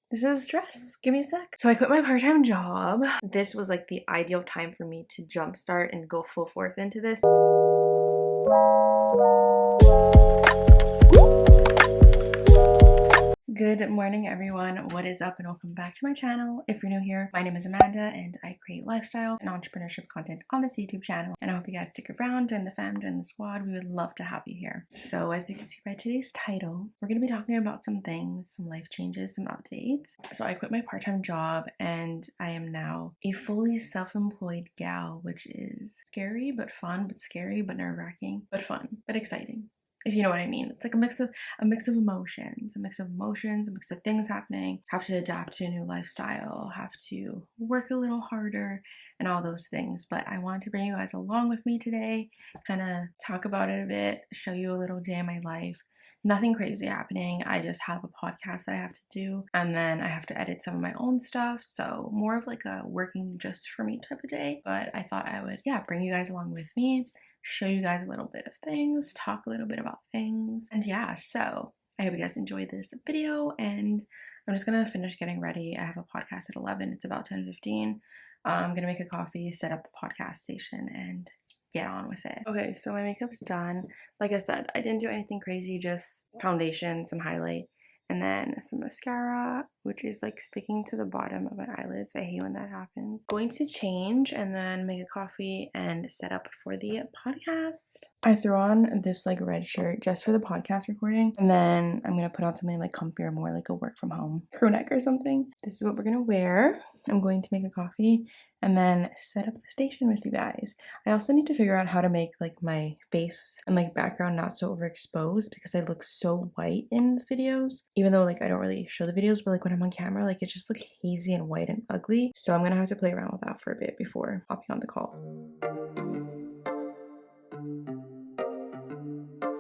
This is stress. Give me a sec. So I quit my part-time job. This was like the ideal time for me to jumpstart and go full force into this. Good morning, everyone. What is up, and welcome back to my channel. If you're new here, my name is Amanda and I create lifestyle and entrepreneurship content on this YouTube channel, and I hope you guys stick around, join the fam, join the squad. We would love to have you here. So as you can see by today's title, we're going to be talking about some things, some life changes, some updates. So I quit my part-time job and I am now a fully self-employed gal, which is scary but fun, but scary but nerve-wracking, but fun, but exciting, if you know what I mean. It's like a mix of emotions, a mix of things happening. Have to adapt to a new lifestyle, have to work a little harder, and all those things. But I want to bring you guys along with me today, kind of talk about it a bit, show you a little day in my life. Nothing crazy happening. I just have a podcast that I have to do, and then I have to edit some of my own stuff. So more of like a working just for me type of day. But I thought I would, bring you guys along with me, show you guys a little bit of things, talk a little bit about things. And yeah, so I hope you guys enjoyed this video, and I'm just gonna finish getting ready. I have a podcast at 11. It's about 10:15. I'm gonna make a coffee, set up the podcast station, and get on with it. Okay, so my makeup's done. Like I said, I didn't do anything crazy, just foundation, some highlight, and then some mascara, which is like sticking to the bottom of my eyelids. I hate when that happens. Going to change and then make a coffee and set up for the podcast. I threw on this like red shirt just for the podcast recording, and then I'm gonna put on something like comfier, more like a work from home crew neck or something. This is what we're gonna wear. I'm going to make a coffee and then set up the station with you guys. I also need to figure out how to make like my face and like background not so overexposed, because I look so white in the videos, even though like I don't really show the videos, but like when I'm on camera, like it just looks hazy and white and ugly. So I'm gonna have to play around with that for a bit before hopping on the call.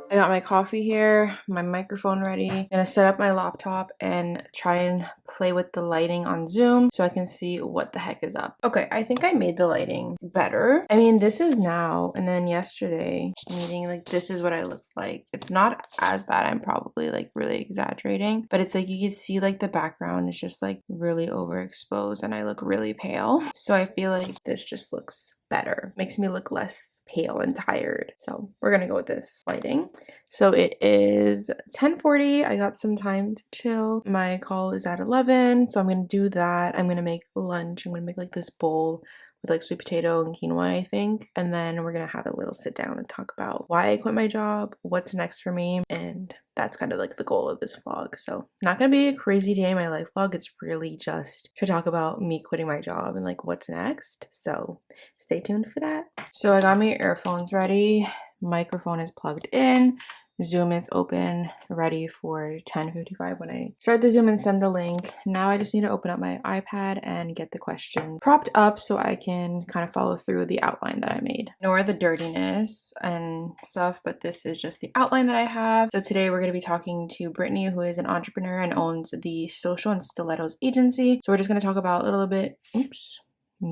I got my coffee here, my microphone ready. I'm gonna set up my laptop and try and play with the lighting on Zoom so I can see what the heck is up. Okay, I think I made the lighting better. I mean, this is now, and then yesterday meeting, like this is what I looked like. It's not as bad. I'm probably like really exaggerating, but it's like you can see like the background is just like really overexposed and I look really pale. So I feel like this just looks better. Makes me look less pale and tired. So we're gonna go with this lighting. So it is 10:40. I got some time to chill. My call is at 11, so I'm gonna do that. I'm gonna make lunch. I'm gonna make like this bowl with like sweet potato and quinoa, I think, and then we're gonna have a little sit down and talk about why I quit my job, what's next for me, and that's kind of like the goal of this vlog. So not gonna be a crazy day in my life vlog. It's really just to talk about me quitting my job and like what's next. So stay tuned for that. So I got my earphones ready. Microphone is plugged in. Zoom is open, ready for 10:55 when I start the Zoom and send the link. Now I just need to open up my iPad and get the question propped up so I can kind of follow through the outline that I made. Ignore the dirtiness and stuff, but this is just the outline that I have. So today we're going to be talking to Brittany, who is an entrepreneur and owns the Social and Stilettos agency. So we're just going to talk about a little bit, I'm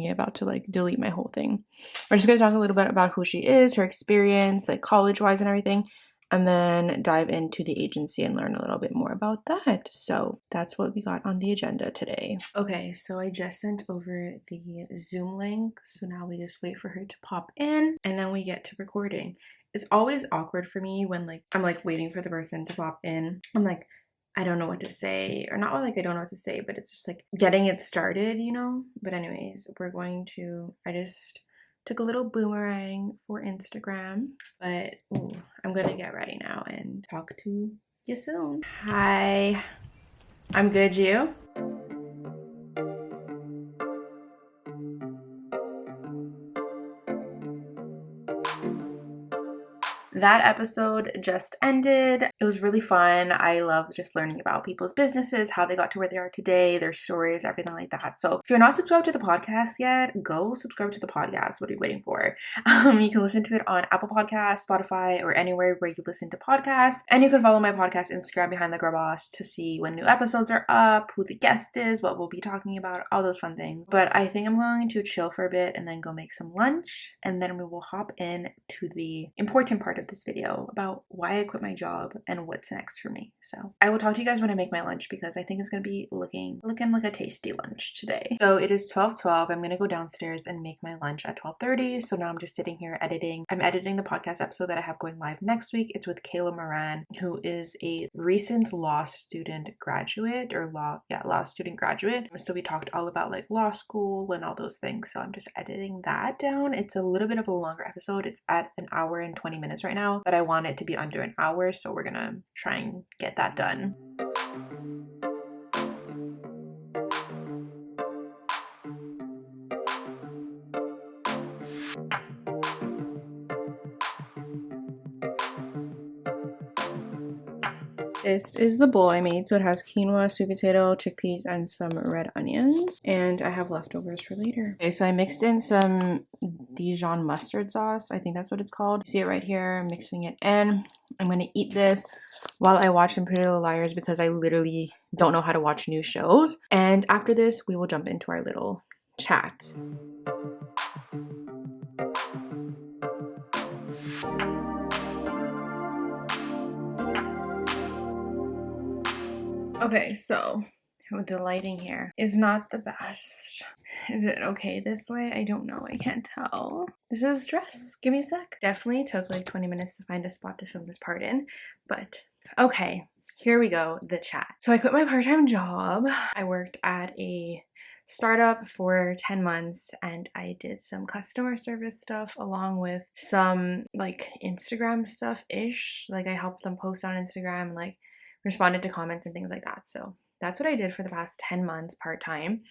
about to like delete my whole thing. We're just going to talk a little bit about who she is, her experience, like college-wise and everything, and then dive into the agency and learn a little bit more about that. So that's what we got on the agenda today. Okay, so I just sent over the Zoom link. So now we just wait for her to pop in and then we get to recording. It's always awkward for me when like I'm like waiting for the person to pop in. I'm like, I don't know what to say, or not like I don't know what to say, but it's just like getting it started, you know? But anyways, I just took a little boomerang for Instagram, but I'm gonna get ready now and talk to you soon. Hi, I'm good, you? That episode just ended. It was really fun. I love just learning about people's businesses, how they got to where they are today, their stories, everything like that. So if you're not subscribed to the podcast yet, go subscribe to the podcast. What are you waiting for? You can listen to it on Apple Podcasts, Spotify, or anywhere where you listen to podcasts. And you can follow my podcast Instagram, Behind the Girl Boss, to see when new episodes are up, who the guest is, what we'll be talking about, all those fun things. But I think I'm going to chill for a bit and then go make some lunch, and then we will hop in to the important part of this video about why I quit my job and and what's next for me. So I will talk to you guys when I make my lunch, because I think it's gonna be looking like a tasty lunch today. So it is 12:12. I'm gonna go downstairs and make my lunch at 12:30. So now I'm just sitting here editing. I'm editing the podcast episode that I have going live next week. It's with Kayla Moran, who is a recent law student graduate, or law student graduate. So we talked all about like law school and all those things. So I'm just editing that down. It's a little bit of a longer episode. It's at an hour and 20 minutes right now, but I want it to be under an hour. So we're gonna try and get that done. This is the bowl I made. So it has quinoa, sweet potato, chickpeas, and some red onions. And I have leftovers for later. Okay, so I mixed in some Dijon mustard sauce. I think that's what it's called. You see it right here. I'm mixing it in. I'm going to eat this while I watch some Pretty Little Liars, because I literally don't know how to watch new shows. And after this, we will jump into our little chat. Okay, so with the lighting here is not the best. Is it okay this way? I don't know. I can't tell. This is stress. Give me a sec. Definitely took like 20 minutes to find a spot to film this part in, but okay, here we go. The chat. So I quit my part-time job. I worked at a startup for 10 months and I did some customer service stuff along with some like Instagram stuff-ish. Like I helped them post on Instagram, like responded to comments and things like that. So that's what I did for the past 10 months part-time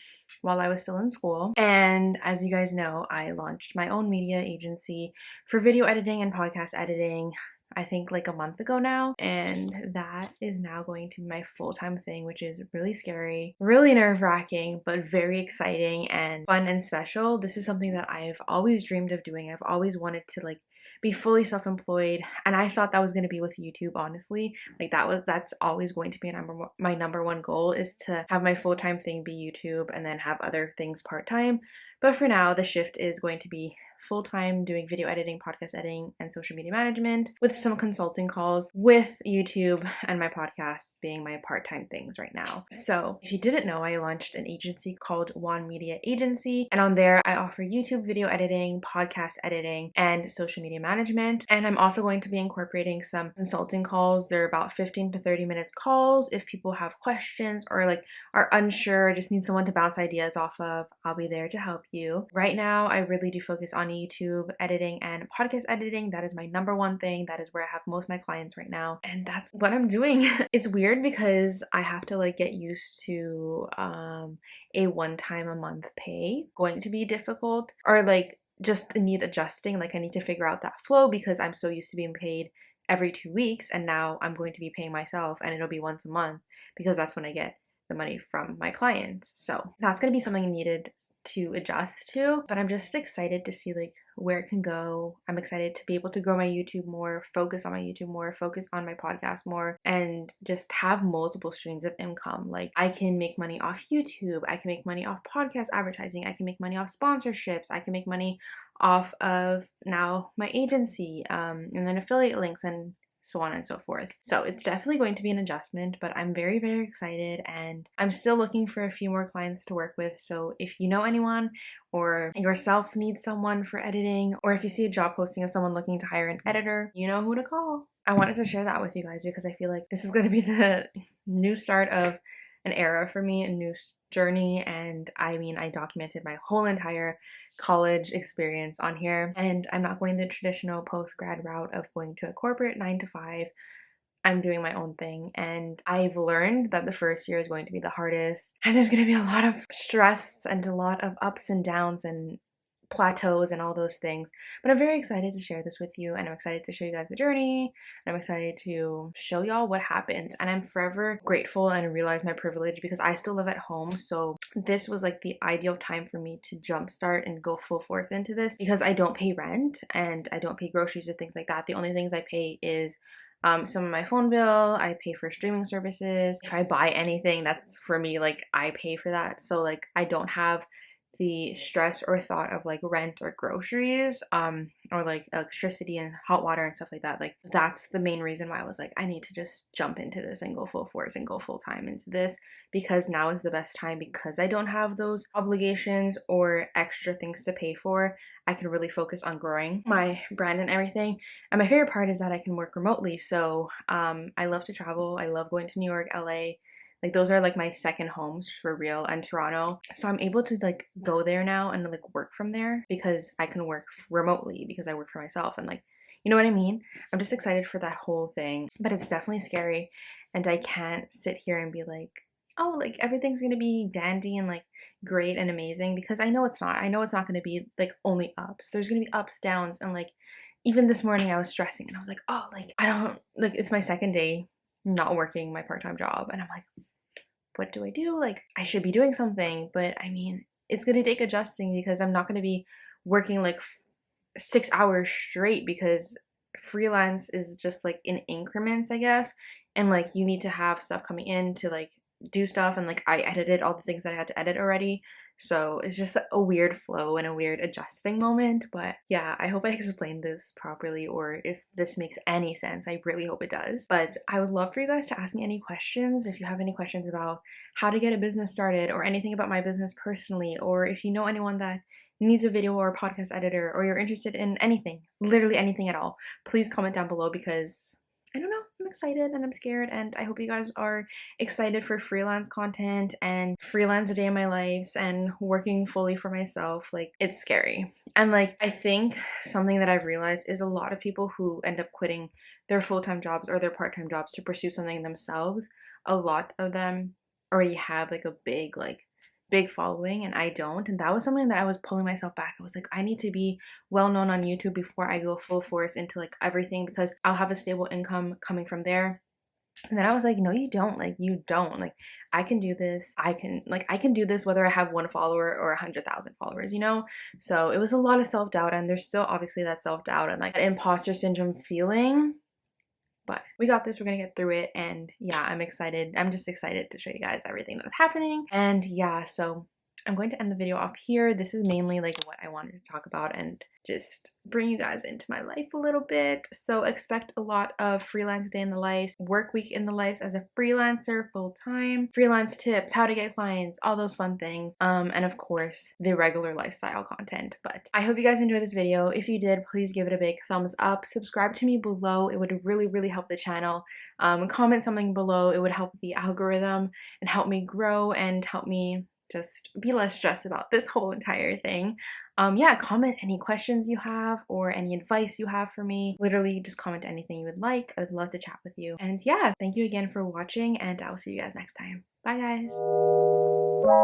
while I was still in school. And as you guys know, I launched my own media agency for video editing and podcast editing, I think like a month ago now, and that is now going to be my full-time thing, which is really scary, really nerve-wracking, but very exciting and fun and special. This is something that I've always dreamed of doing. I've always wanted to like be fully self-employed, and I thought that was going to be with YouTube, honestly. Like that's always going to be my number one goal, is to have my full-time thing be YouTube and then have other things part-time. But for now, the shift is going to be full-time doing video editing, podcast editing, and social media management, with some consulting calls with YouTube and my podcasts being my part-time things right now. So if you didn't know, I launched an agency called One Media Agency, and on there I offer YouTube video editing, podcast editing, and social media management. And I'm also going to be incorporating some consulting calls. They're about 15 to 30 minutes calls. If people have questions or like are unsure, just need someone to bounce ideas off of, I'll be there to help you. Right now, I really do focus on YouTube editing and podcast editing. That is my number one thing. That is where I have most of my clients right now, and that's what I'm doing. It's weird because I have to like get used to a one-time a month pay. Going to be difficult, or like just need adjusting. Like I need to figure out that flow because I'm so used to being paid every 2 weeks, and now I'm going to be paying myself and it'll be once a month because that's when I get the money from my clients. So that's going to be something needed to adjust to, but I'm just excited to see like where it can go. I'm excited to be able to grow my YouTube more, focus on my YouTube more, focus on my podcast more, and just have multiple streams of income. Like I can make money off YouTube, I can make money off podcast advertising, I can make money off sponsorships, I can make money off of now my agency, and then affiliate links and so on and so forth. So it's definitely going to be an adjustment, but I'm very, very excited, and I'm still looking for a few more clients to work with. So if you know anyone or yourself need someone for editing, or if you see a job posting of someone looking to hire an editor, you know who to call. I wanted to share that with you guys because I feel like this is going to be the new start of an era for me, a new journey. And I mean, I documented my whole entire college experience on here, and I'm not going the traditional post-grad route of going to a corporate 9 to 5. I'm doing my own thing, and I've learned that the first year is going to be the hardest, and there's going to be a lot of stress and a lot of ups and downs and plateaus and all those things. But I'm very excited to share this with you, and I'm excited to show you guys the journey, and I'm excited to show y'all what happens. And I'm forever grateful and realize my privilege because I still live at home. So this was like the ideal time for me to jumpstart and go full force into this because I don't pay rent and I don't pay groceries or things like that. The only things I pay is some of my phone bill. I pay for streaming services. If I buy anything, that's for me, like I pay for that. So like I don't have the stress or thought of like rent or groceries, or like electricity and hot water and stuff like that. Like that's the main reason why I was like, I need to just jump into this and go full force and go full time into this, because now is the best time, because I don't have those obligations or extra things to pay for. I can really focus on growing my brand and everything. And my favorite part is that I can work remotely. So I love to travel. I love going to New York, LA. Like those are like my second homes for real, and Toronto. So I'm able to like go there now and like work from there because I can work remotely because I work for myself, and like, you know what I mean? I'm just excited for that whole thing, but it's definitely scary, and I can't sit here and be like, oh, like everything's gonna be dandy and like great and amazing, because I know it's not. I know it's not gonna be like only ups. There's gonna be ups, downs, and like even this morning I was stressing and I was like, oh, like I don't like, it's my second day not working my part-time job, and I'm like, what do I do? Like, I should be doing something, but I mean, it's gonna take adjusting because I'm not gonna be working like 6 hours straight, because freelance is just like in increments, I guess. And like, you need to have stuff coming in to like do stuff, and like, I edited all the things that I had to edit already. So it's just a weird flow and a weird adjusting moment. But yeah, I hope I explained this properly, or if this makes any sense. I really hope it does. But I would love for you guys to ask me any questions. If you have any questions about how to get a business started, or anything about my business personally, or if you know anyone that needs a video or a podcast editor, or you're interested in anything, literally anything at all, please comment down below, because I don't know, I'm excited and I'm scared, and I hope you guys are excited for freelance content and freelance day in my life and working fully for myself. Like, it's scary. And like, I think something that I've realized is a lot of people who end up quitting their full-time jobs or their part-time jobs to pursue something themselves, a lot of them already have like a big following, and I don't. And that was something that I was pulling myself back. I was like, I need to be well known on YouTube before I go full force into like everything, because I'll have a stable income coming from there. And then I was like, no, you don't. Like, you don't. Like, I can do this. I can do this whether I have 1 follower or 100,000 followers, you know? So it was a lot of self-doubt, and there's still obviously that self-doubt and like that imposter syndrome feeling. But we got this, we're gonna get through it, and yeah, I'm excited. I'm just excited to show you guys everything that's happening. And yeah, so I'm going to end the video off here. This is mainly like what I wanted to talk about and just bring you guys into my life a little bit. So expect a lot of freelance day in the life, work week in the life as a freelancer full time, freelance tips, how to get clients, all those fun things. And of course, the regular lifestyle content. But I hope you guys enjoyed this video. If you did, please give it a big thumbs up. Subscribe to me below. It would really, really help the channel. Comment something below. It would help the algorithm and help me grow and help me just be less stressed about this whole entire thing. Yeah, comment any questions you have or any advice you have for me. Literally just comment anything you would like. I would love to chat with you. And yeah, thank you again for watching, and I will see you guys next time. Bye guys.